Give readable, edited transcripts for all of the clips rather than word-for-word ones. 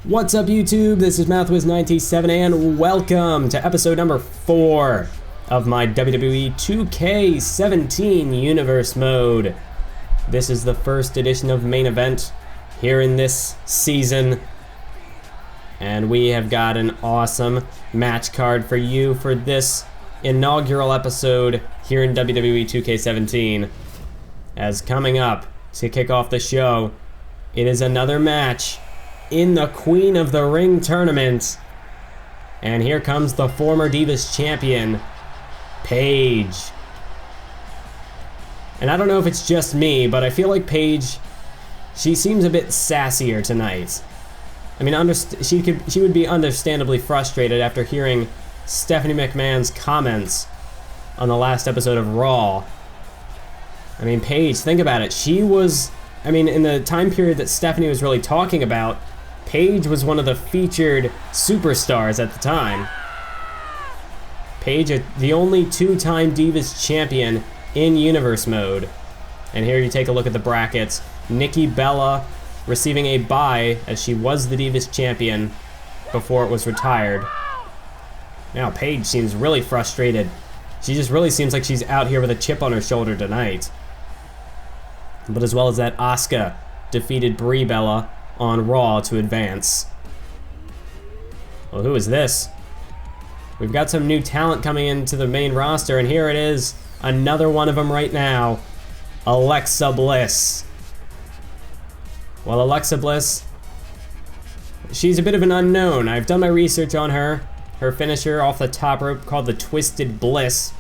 What's up, YouTube? This is MathWiz97 and welcome to episode number 4 of my WWE 2K17 Universe Mode. This is the first edition of Main Event here in this season, and we have got an awesome match card for you for this inaugural episode here in WWE 2K17. As coming up to kick off the show, it is another match in the Queen of the Ring tournament. And here comes the former Divas Champion, Paige. And I don't know if it's just me, but I feel like Paige, she seems a bit sassier tonight. I mean, she would be understandably frustrated after hearing Stephanie McMahon's comments on the last episode of Raw. I mean, Paige, think about it. She was, in the time period that Stephanie was really talking about, Paige was one of the featured superstars at the time. Paige, the only two-time Divas Champion in Universe Mode. And here you take a look at the brackets. Nikki Bella receiving a bye as she was the Divas Champion before it was retired. Now Paige seems really frustrated. She just really seems like she's out here with a chip on her shoulder tonight. But as well as that, Asuka defeated Brie Bella on Raw to advance. Well, who is this? We've got some new talent coming into the main roster, and here it is, another one of them right now, Alexa Bliss. Well, Alexa Bliss, she's a bit of an unknown. I've done my research on her. Her finisher off the top rope called the Twisted Bliss.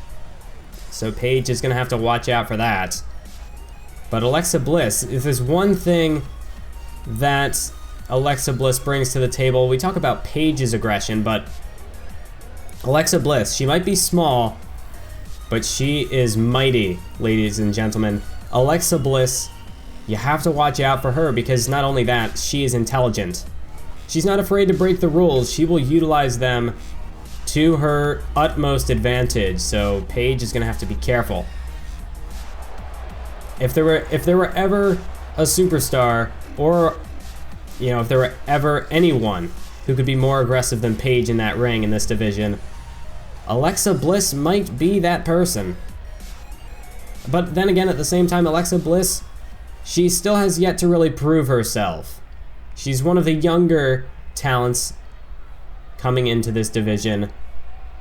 So Paige is gonna have to watch out for that. But Alexa Bliss, if there's one thing that Alexa Bliss brings to the table, we talk about Paige's aggression, but Alexa Bliss, she might be small, but she is mighty, ladies and gentlemen. Alexa Bliss, you have to watch out for her because not only that, she is intelligent. She's not afraid to break the rules. She will utilize them to her utmost advantage, so Paige is gonna have to be careful. If there were ever a superstar, or if there were ever anyone who could be more aggressive than Paige in that ring in this division, Alexa Bliss might be that person. But then again, at the same time, Alexa Bliss, she still has yet to really prove herself. She's one of the younger talents coming into this division,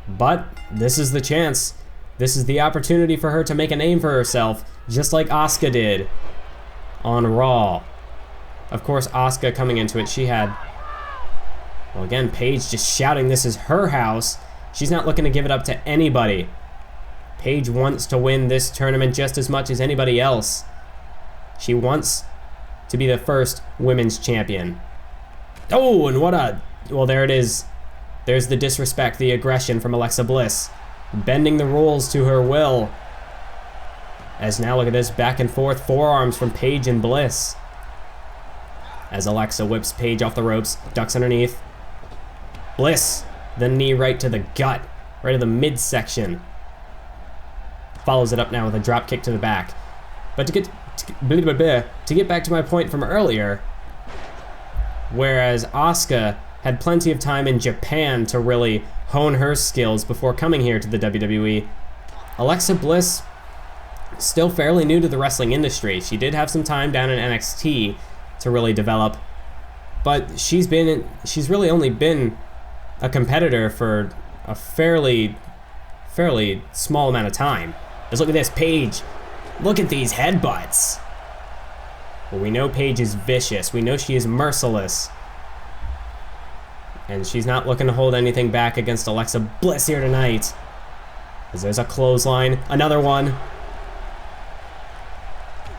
but this is the chance. This is the opportunity for her to make a name for herself, just like Asuka did on Raw. Of course, Asuka coming into it, she had, well, again, Paige just shouting this is her house. She's not looking to give it up to anybody. Paige wants to win this tournament just as much as anybody else. She wants to be the first women's champion. Oh, and well, there it is. There's the disrespect, the aggression from Alexa Bliss, bending the rules to her will. As now, look at this, back and forth forearms from Paige and Bliss. As Alexa whips Paige off the ropes, ducks underneath. Bliss, the knee right to the gut, right to the midsection. Follows it up now with a drop kick to the back. But to get back to my point from earlier, whereas Asuka had plenty of time in Japan to really hone her skills before coming here to the WWE, Alexa Bliss, still fairly new to the wrestling industry. She did have some time down in NXT to really develop, but she's really only been a competitor for a fairly small amount of time. Just look at this, Paige. Look at these headbutts. Well, we know Paige is vicious. We know she is merciless. And she's not looking to hold anything back against Alexa Bliss here tonight. As there's a clothesline, another one.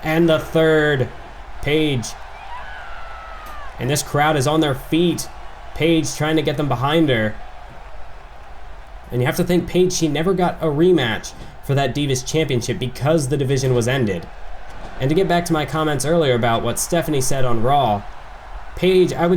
And the third. Paige. And this crowd is on their feet. Paige trying to get them behind her. And you have to think, Paige, she never got a rematch for that Divas Championship because the division was ended. And to get back to my comments earlier about what Stephanie said on Raw, Paige, I'd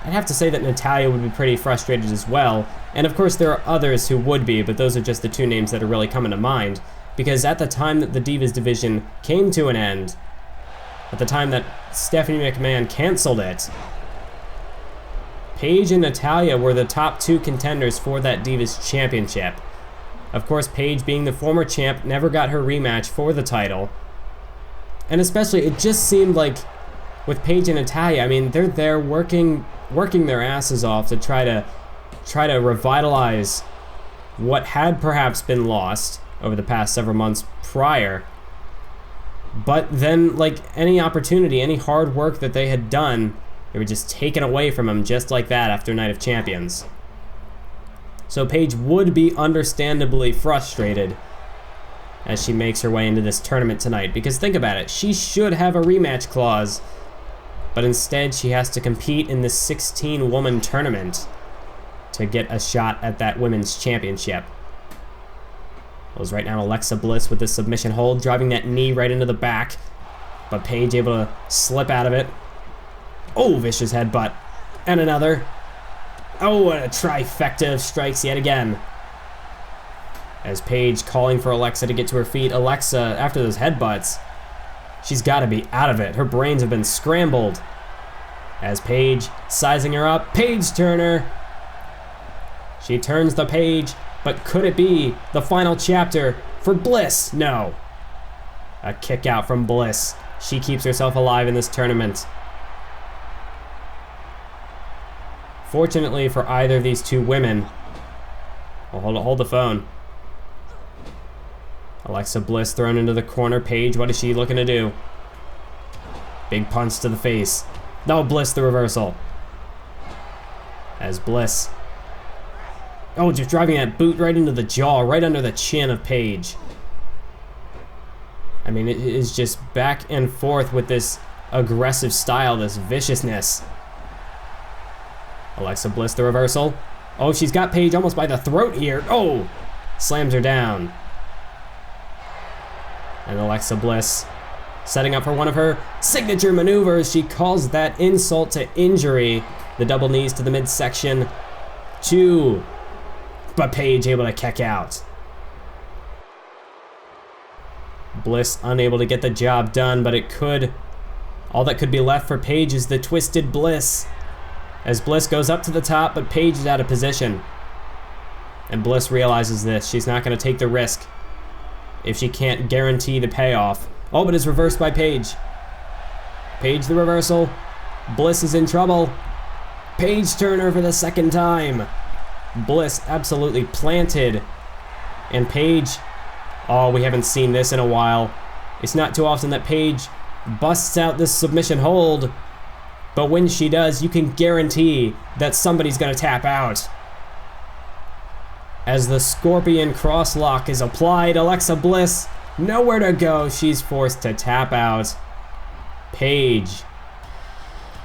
have to say that Natalya would be pretty frustrated as well. And of course there are others who would be, but those are just the two names that are really coming to mind. Because at the time that the Divas division came to an end, at the time that Stephanie McMahon canceled it, Paige and Natalya were the top 2 contenders for that Divas Championship. Of course, Paige, being the former champ, never got her rematch for the title. And especially, it just seemed like with Paige and Natalya, I mean, they're there working their asses off to try to revitalize what had perhaps been lost over the past several months prior. But then, like any opportunity, any hard work that they had done, they were just taken away from them just like that after Night of Champions. So Paige would be understandably frustrated as she makes her way into this tournament tonight, because think about it, she should have a rematch clause, but instead she has to compete in this 16-woman tournament to get a shot at that women's championship. Goes right now Alexa Bliss with the submission hold, driving that knee right into the back, but Paige able to slip out of it. Oh, vicious headbutt. And another. Oh, and a trifecta of strikes yet again. As Paige calling for Alexa to get to her feet. Alexa, after those headbutts, she's got to be out of it. Her brains have been scrambled. As Paige sizing her up. Paige Turner. She turns the page, but could it be the final chapter for Bliss? No. A kick out from Bliss. She keeps herself alive in this tournament. Fortunately for either of these 2 women, well, hold the phone. Alexa Bliss thrown into the corner. Paige, what is she looking to do? Big punch to the face. No, Bliss the reversal. As Bliss, oh, just driving that boot right into the jaw, right under the chin of Paige. I mean, it is just back and forth with this aggressive style, this viciousness. Alexa Bliss the reversal. Oh, she's got Paige almost by the throat here. Oh, slams her down. And Alexa Bliss setting up for one of her signature maneuvers. She calls that insult to injury. The double knees to the midsection. 2. But Paige able to kick out. Bliss unable to get the job done, but all that could be left for Paige is the twisted Bliss. As Bliss goes up to the top, but Paige is out of position. And Bliss realizes this. She's not going to take the risk if she can't guarantee the payoff. Oh, but it's reversed by Paige. Paige the reversal. Bliss is in trouble. Paige Turner for the 2nd time. Bliss absolutely planted. And Paige, oh, we haven't seen this in a while. It's not too often that Paige busts out this submission hold, but when she does, you can guarantee that somebody's gonna tap out. As the Scorpion cross lock is applied, Alexa Bliss, nowhere to go. She's forced to tap out. Paige,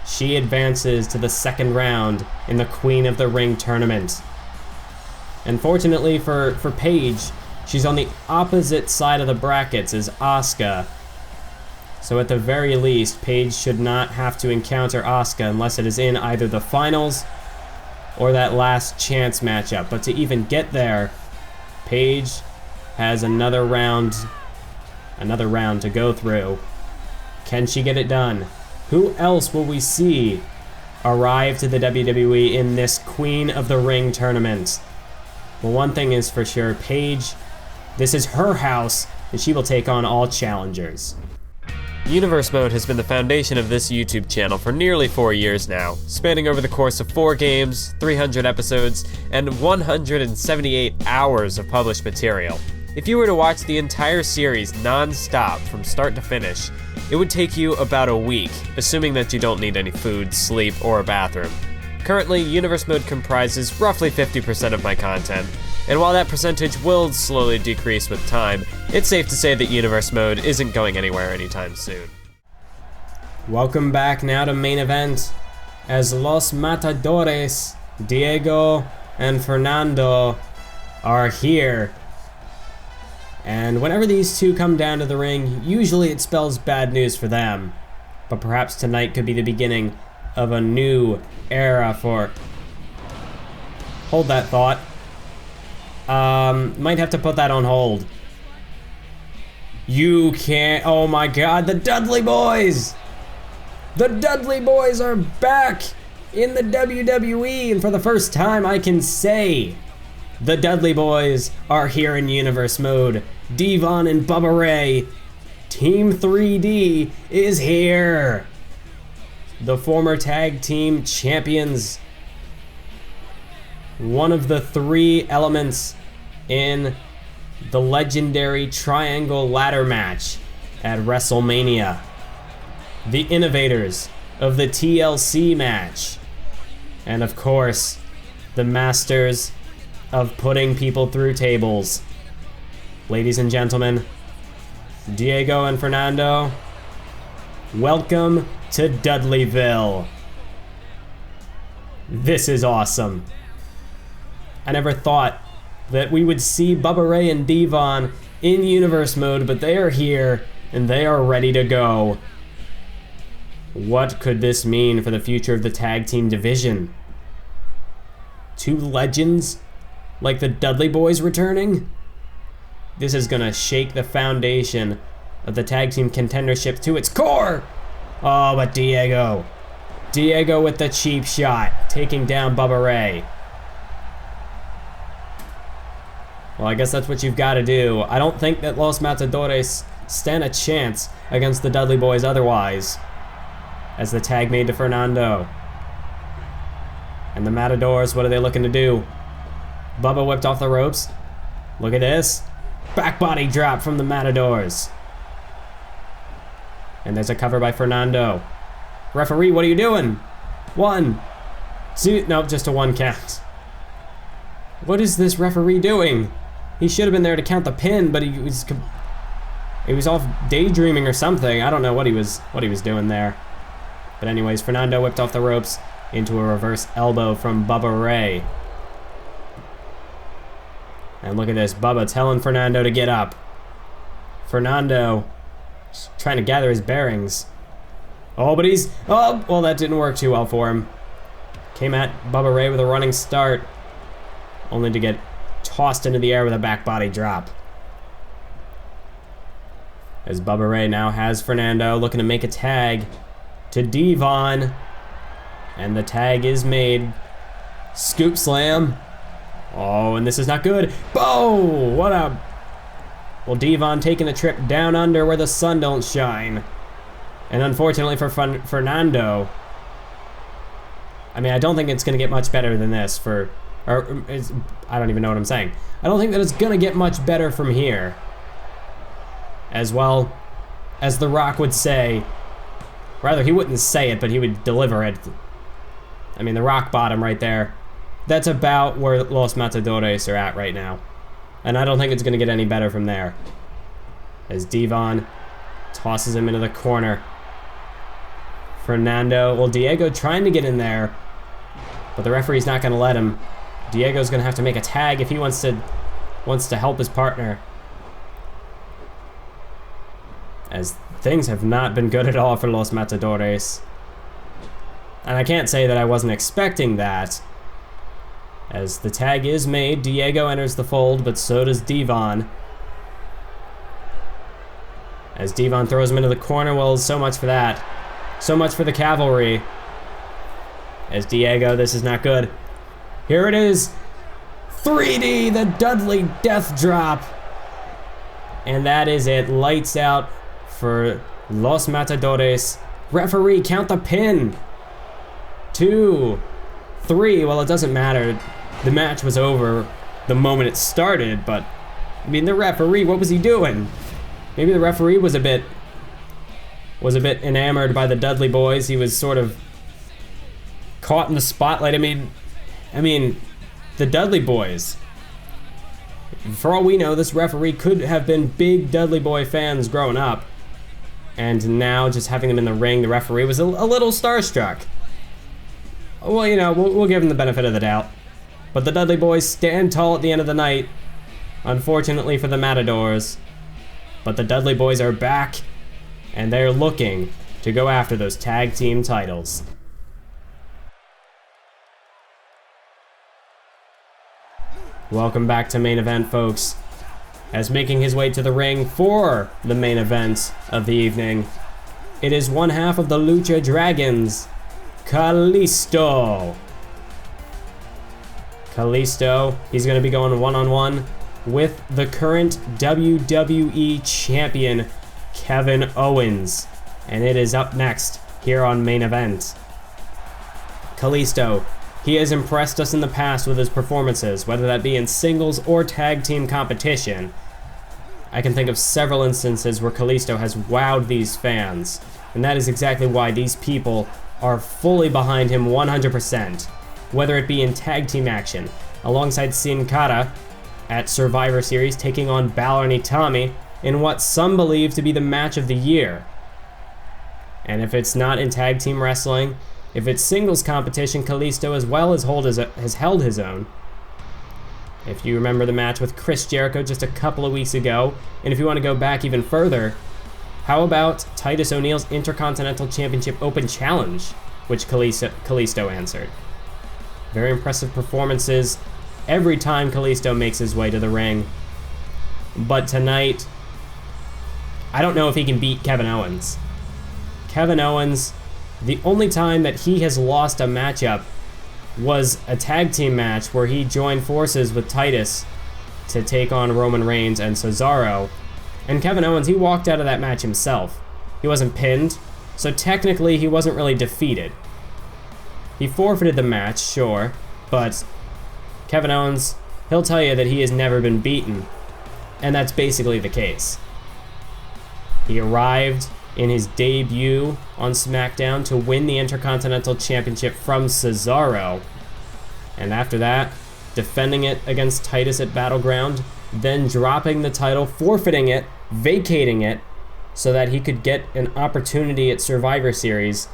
she advances to the 2nd round in the Queen of the Ring tournament. And fortunately for Paige, she's on the opposite side of the brackets as Asuka. So at the very least, Paige should not have to encounter Asuka unless it is in either the finals or that last chance matchup. But to even get there, Paige has another round to go through. Can she get it done? Who else will we see arrive to the WWE in this Queen of the Ring tournament? Well, one thing is for sure, Paige, this is her house, and she will take on all challengers. Universe Mode has been the foundation of this YouTube channel for nearly 4 years now, spanning over the course of 4 games, 300 episodes, and 178 hours of published material. If you were to watch the entire series non-stop from start to finish, it would take you about a week, assuming that you don't need any food, sleep, or a bathroom. Currently, Universe Mode comprises roughly 50% of my content, and while that percentage will slowly decrease with time, it's safe to say that Universe Mode isn't going anywhere anytime soon. Welcome back now to main event, as Los Matadores, Diego and Fernando, are here. And whenever these two come down to the ring, usually it spells bad news for them. But perhaps tonight could be the beginning of a new era for... Hold that thought. Might have to put that on hold. You can't... Oh my god, the Dudley Boyz! The Dudley Boyz are back! in the WWE, and for the first time I can say the Dudley Boyz are here in Universe Mode. Devon and Bubba Ray, Team 3D is here. The former tag team champions. One of the 3 elements in the legendary triangle ladder match at WrestleMania. The innovators of the TLC match. And of course, the masters of putting people through tables. Ladies and gentlemen, Diego and Fernando, welcome to Dudleyville. This is awesome. I never thought that we would see Bubba Ray and Devon in Universe Mode, but they are here and they are ready to go. What could this mean for the future of the tag team division? 2 legends like the Dudley Boyz returning? This is gonna shake the foundation of the tag team contendership to its core. Oh, but Diego with the cheap shot, taking down Bubba Ray. Well, I guess that's what you've got to do. I don't think that Los Matadores stand a chance against the Dudley Boyz otherwise. As the tag made to Fernando. And the Matadors, what are they looking to do? Bubba whipped off the ropes. Look at this. Back body drop from the Matadors. And there's a cover by Fernando. Referee, what are you doing? 1, 2, no, just a 1 count. What is this referee doing? He should have been there to count the pin, but he was off daydreaming or something. I don't know what he was doing there. But anyways, Fernando whipped off the ropes into a reverse elbow from Bubba Ray. And look at this, Bubba telling Fernando to get up. Fernando trying to gather his bearings. Oh, but well, that didn't work too well for him. Came at Bubba Ray with a running start, only to get tossed into the air with a back body drop. As Bubba Ray now has Fernando looking to make a tag to Devon. And the tag is made. Scoop slam. Oh, and this is not good. Oh, what a... Well, Devon taking the trip down under where the sun don't shine. And unfortunately for Fernando, I mean, I don't think it's going to get much better than this I don't even know what I'm saying. I don't think that it's going to get much better from here. As well, as The Rock would say, rather he wouldn't say it, but he would deliver it. I mean, the rock bottom right there. That's about where Los Matadores are at right now. And I don't think it's going to get any better from there. As Devon tosses him into the corner. Diego trying to get in there, but the referee's not going to let him. Diego's going to have to make a tag if he wants to help his partner. As things have not been good at all for Los Matadores. And I can't say that I wasn't expecting that. As the tag is made, Diego enters the fold, but so does Devon. As Devon throws him into the corner, well, so much for that. So much for the cavalry. As Diego, this is not good. Here it is. 3D, the Dudley death drop. And that is it. Lights out for Los Matadores. Referee, count the pin. 2, 3. Well, it doesn't matter. The match was over the moment it started, but I mean, the referee, what was he doing? Maybe the referee was a bit enamored by the Dudley Boyz. He was sort of caught in the spotlight. I mean, the Dudley Boyz. For all we know, this referee could have been big Dudley Boy fans growing up. And now, just having them in the ring, the referee was a little starstruck. Well, you know, we'll give him the benefit of the doubt. But the Dudley Boyz stand tall at the end of the night, unfortunately for the Matadors. But the Dudley Boyz are back, and they're looking to go after those tag team titles. Welcome back to main event, folks. As making his way to the ring for the main event of the evening, it is one half of the Lucha Dragons, Kalisto. Kalisto, he's going to be going one-on-one with the current WWE Champion, Kevin Owens. And it is up next here on Main Event. Kalisto, he has impressed us in the past with his performances, whether that be in singles or tag team competition. I can think of several instances where Kalisto has wowed these fans, and that is exactly why these people are fully behind him 100%, whether it be in tag team action, alongside Sin Cara at Survivor Series taking on Balor and Itami in what some believe to be the match of the year. And if it's not in tag team wrestling, if it's singles competition, Kalisto as well has held his own. If you remember the match with Chris Jericho just a couple of weeks ago, and if you want to go back even further, how about Titus O'Neil's Intercontinental Championship Open Challenge, which Kalisto answered. Very impressive performances every time Kalisto makes his way to the ring. But tonight, I don't know if he can beat Kevin Owens. Kevin Owens, the only time that he has lost a matchup was a tag team match where he joined forces with Titus to take on Roman Reigns and Cesaro. And Kevin Owens, he walked out of that match himself. He wasn't pinned, so technically he wasn't really defeated. He forfeited the match, sure, but Kevin Owens, he'll tell you that he has never been beaten, and that's basically the case. He arrived in his debut on SmackDown to win the Intercontinental Championship from Cesaro, and after that, defending it against Titus at Battleground, then dropping the title, forfeiting it, vacating it, so that he could get an opportunity at Survivor Series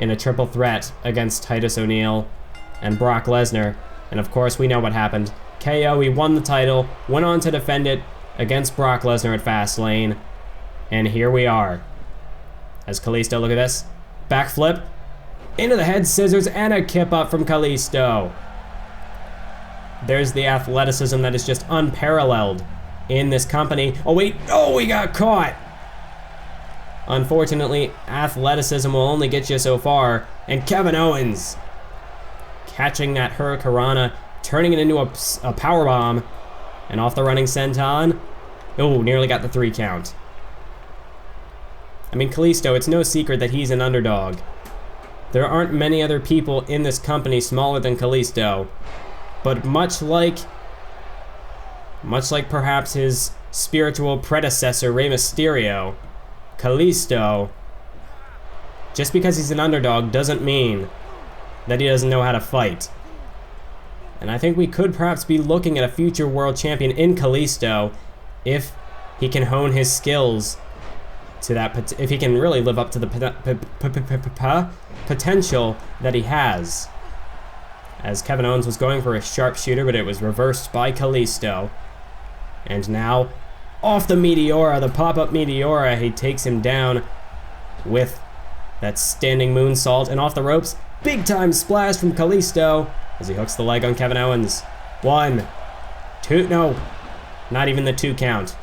in a triple threat against Titus O'Neil and Brock Lesnar. And of course, we know what happened. KO, he won the title, went on to defend it against Brock Lesnar at Fastlane, and here we are. As Kalisto, look at this, backflip, into the head scissors, and a kip up from Kalisto. There's the athleticism that is just unparalleled in this company. Oh wait, oh, we got caught! Unfortunately, athleticism will only get you so far, and Kevin Owens catching that Hurricanrana, turning it into a powerbomb, and off the running senton. Oh, nearly got the 3 count. I mean, Kalisto, it's no secret that he's an underdog. There aren't many other people in this company smaller than Kalisto, but much like perhaps his spiritual predecessor, Rey Mysterio, Kalisto, just because he's an underdog doesn't mean that he doesn't know how to fight. And I think we could perhaps be looking at a future world champion in Kalisto if he can hone his skills to that, if he can really live up to the potential that he has. As Kevin Owens was going for a sharpshooter, but it was reversed by Kalisto. And now, off the Meteora, the pop-up Meteora, he takes him down with that standing moonsault, and off the ropes, big-time splash from Kalisto as he hooks the leg on Kevin Owens. 1, 2, no, not even the 2 count.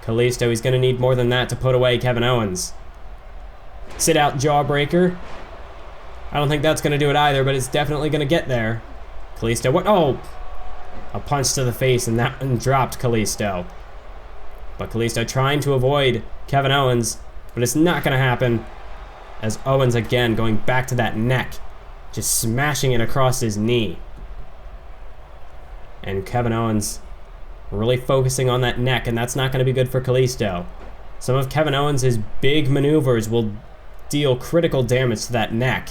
Kalisto, he's going to need more than that to put away Kevin Owens. Sit out jawbreaker. I don't think that's going to do it either, but it's definitely going to get there. Kalisto, what? Oh! A punch to the face, and that one dropped Kalisto. But Kalisto trying to avoid Kevin Owens, but it's not going to happen. As Owens again going back to that neck, just smashing it across his knee. And Kevin Owens really focusing on that neck, and that's not going to be good for Kalisto. Some of Kevin Owens' big maneuvers will deal critical damage to that neck,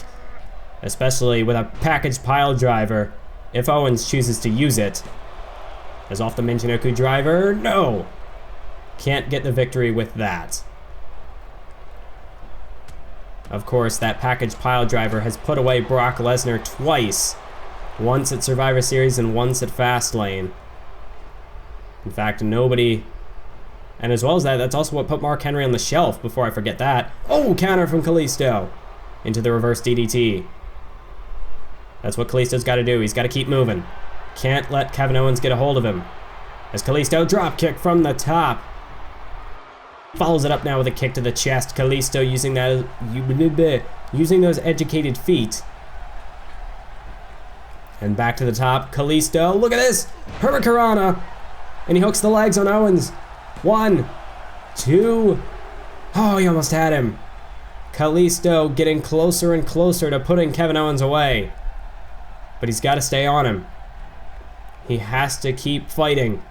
especially with a package pile driver if Owens chooses to use it. As off the Michinoku driver, no! Can't get the victory with that. Of course, that package pile driver has put away Brock Lesnar twice. Once at Survivor Series and once at Fastlane. In fact, nobody... And as well as that, that's also what put Mark Henry on the shelf, before I forget that. Oh, counter from Kalisto! Into the reverse DDT. That's what Kalisto's got to do. He's got to keep moving. Can't let Kevin Owens get a hold of him. As Kalisto dropkick from the top. Follows it up now with a kick to the chest. Kalisto using those educated feet. And back to the top. Kalisto, look at this! Hurricanrana! And he hooks the legs on Owens. 1, 2. Oh, he almost had him. Kalisto getting closer and closer to putting Kevin Owens away. But he's got to stay on him. He has to keep fighting.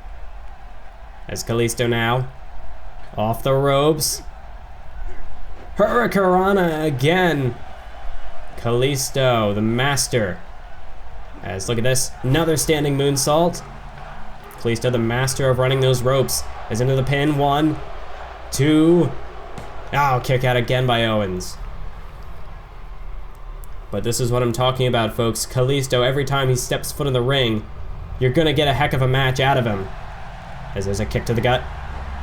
As Kalisto now, off the ropes. Hurricanrana again. Kalisto, the master. As, look at this, another standing moonsault. Kalisto, the master of running those ropes, is into the pin. 1, 2. Oh, kick out again by Owens. But this is what I'm talking about, folks. Kalisto, every time he steps foot in the ring, you're gonna get a heck of a match out of him. As there's a kick to the gut.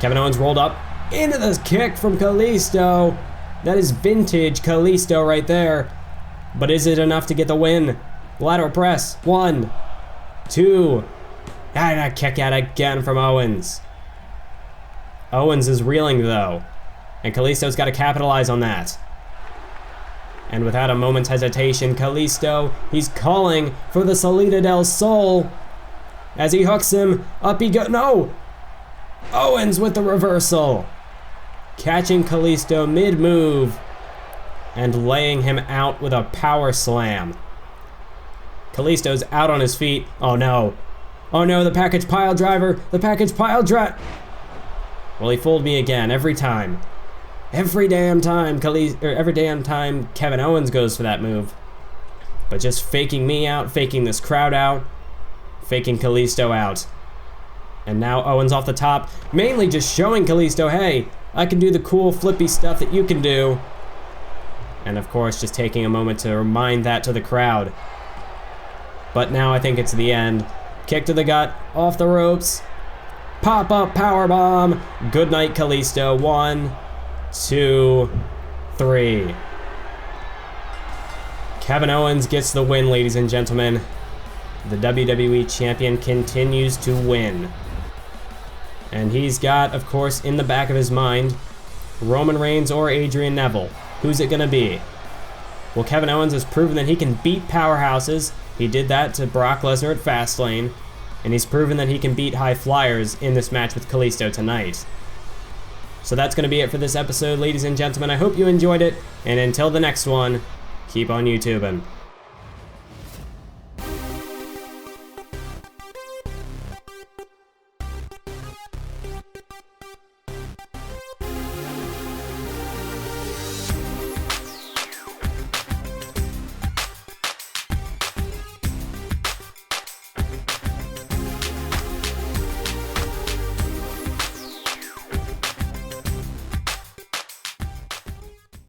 Kevin Owens rolled up into this kick from Kalisto. That is vintage Kalisto right there. But is it enough to get the win? Lateral press. 1, 2. And a kick out again from Owens. Owens is reeling though. And Kalisto's got to capitalize on that. And without a moment's hesitation, Kalisto, he's calling for the Salida del Sol. As he hooks him, up he goes. No! Owens with the reversal. Catching Kalisto mid-move. And laying him out with a power slam. Kalisto's out on his feet. Oh no. Oh no, the package pile driver. The package pile drive. Well, he fooled me again every time. Every damn time Kevin Owens goes for that move. But just faking me out, faking this crowd out, faking Kalisto out. And now Owens off the top, mainly just showing Kalisto, hey, I can do the cool flippy stuff that you can do. And of course, just taking a moment to remind that to the crowd. But now I think it's the end. Kick to the gut, off the ropes. Pop-up powerbomb. Good night, Kalisto. 1, 2, 3. Kevin Owens gets the win, ladies and gentlemen. The WWE Champion continues to win. And he's got, of course, in the back of his mind, Roman Reigns or Adrian Neville. Who's it gonna be? Well, Kevin Owens has proven that he can beat powerhouses. He did that to Brock Lesnar at Fastlane. And he's proven that he can beat high flyers in this match with Kalisto tonight. So that's gonna be it for this episode, ladies and gentlemen. I hope you enjoyed it. And until the next one, keep on YouTubing.